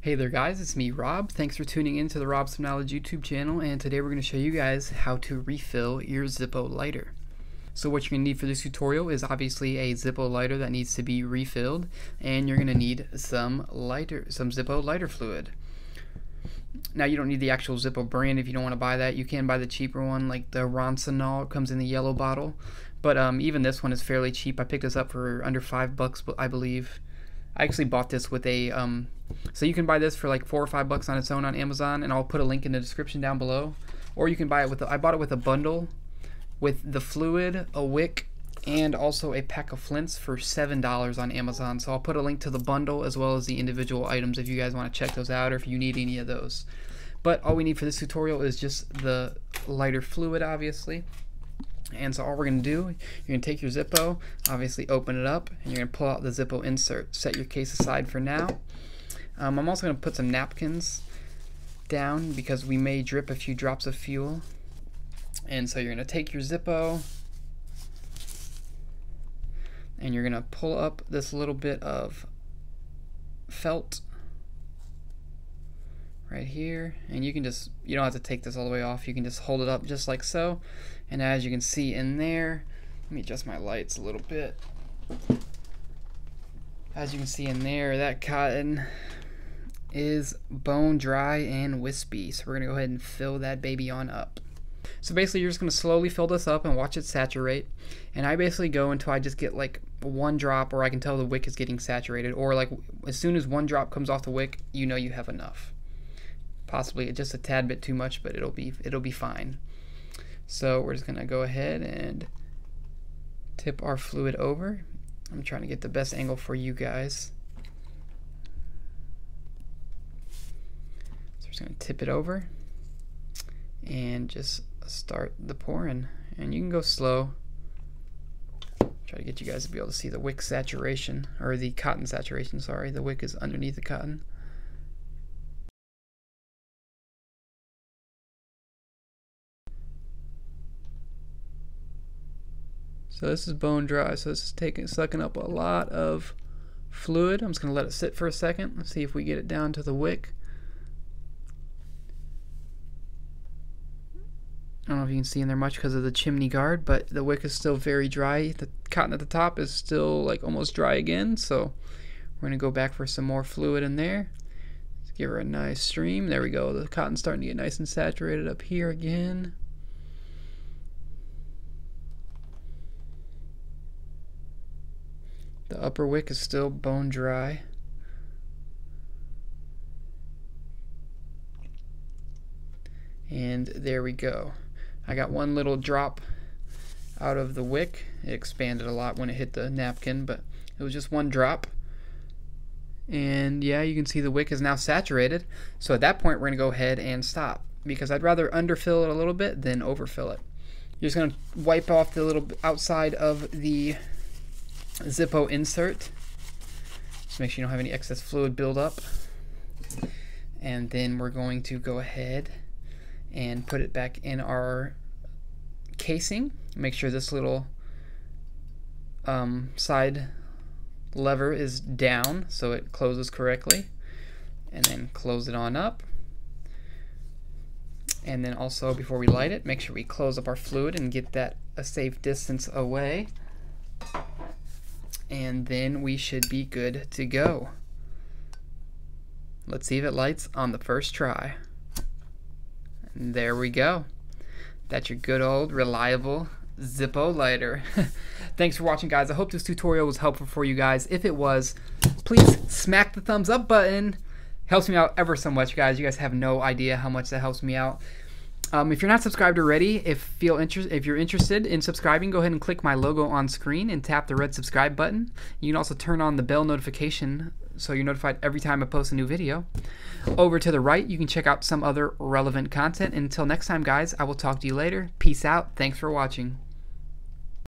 Hey there guys, it's me Rob. Thanks for tuning in to the Rob Some Knowledge YouTube channel, and today we're going to show you guys how to refill your Zippo lighter. So what you're going to need for this tutorial is obviously a Zippo lighter that needs to be refilled, and you're going to need some Zippo lighter fluid. Now you don't need the actual Zippo brand if you don't want to buy that. You can buy the cheaper one like the Ronsonol. It comes in the yellow bottle, but even this one is fairly cheap. I picked this up for under $5, I believe. I actually bought this with a so you can buy this for like $4 or $5 on its own on Amazon, and I'll put a link in the description down below. Or you can buy it with I bought it with a bundle with the fluid, a wick, and also a pack of flints for $7 on Amazon. So I'll put a link to the bundle as well as the individual items if you guys want to check those out or if you need any of those. But all we need for this tutorial is just the lighter fluid, obviously. And so all we're going to do, you're going to take your Zippo, obviously open it up, and you're going to pull out the Zippo insert. Set your case aside for now. I'm also going to put some napkins down because we may drip a few drops of fuel. And so you're going to take your Zippo and you're going to pull up this little bit of felt right here, and you can just, you don't have to take this all the way off, you can just hold it up just like so. And as you can see in there, let me adjust my lights a little bit. As you can see in there, that cotton is bone dry and wispy, so we're gonna go ahead and fill that baby on up. So basically you're just gonna slowly fill this up and watch it saturate, and I basically go until I just get like one drop, or I can tell the wick is getting saturated, or like as soon as one drop comes off the wick, you know you have enough. Possibly just a tad bit too much, but it'll be fine. So we're just gonna go ahead and tip our fluid over. I'm trying to get the best angle for you guys. So we're just gonna tip it over and just start the pouring. And you can go slow. Try to get you guys to be able to see the wick saturation, or the cotton saturation, sorry. The wick is underneath the cotton. So this is bone dry, so this is sucking up a lot of fluid. I'm just going to let it sit for a second. Let's see if we get it down to the wick. I don't know if you can see in there much because of the chimney guard, but the wick is still very dry. The cotton at the top is still like almost dry again, so we're going to go back for some more fluid in there. Let's give her a nice stream. There we go. The cotton's starting to get nice and saturated up here again. The upper wick is still bone dry. And there we go. I got one little drop out of the wick. It expanded a lot when it hit the napkin, but it was just one drop. And yeah, you can see the wick is now saturated. So at that point, we're going to go ahead and stop, because I'd rather underfill it a little bit than overfill it. You're just going to wipe off the little outside of the Zippo insert. Just make sure you don't have any excess fluid build up. And then we're going to go ahead and put it back in our casing. Make sure this little side lever is down so it closes correctly, and then close it on up. And then also, before we light it, make sure we close up our fluid and get that a safe distance away. And then we should be good to go. Let's see if it lights on the first try. And there we go. That's your good old reliable Zippo lighter. Thanks for watching, guys. I hope this tutorial was helpful for you guys. If it was, please smack the thumbs up button. Helps me out ever so much, guys. You guys have no idea how much that helps me out. If you're not subscribed already, if you're interested in subscribing, go ahead and click my logo on screen and tap the red subscribe button. You can also turn on the bell notification so you're notified every time I post a new video. Over to the right, you can check out some other relevant content. Until next time, guys, I will talk to you later. Peace out. Thanks for watching.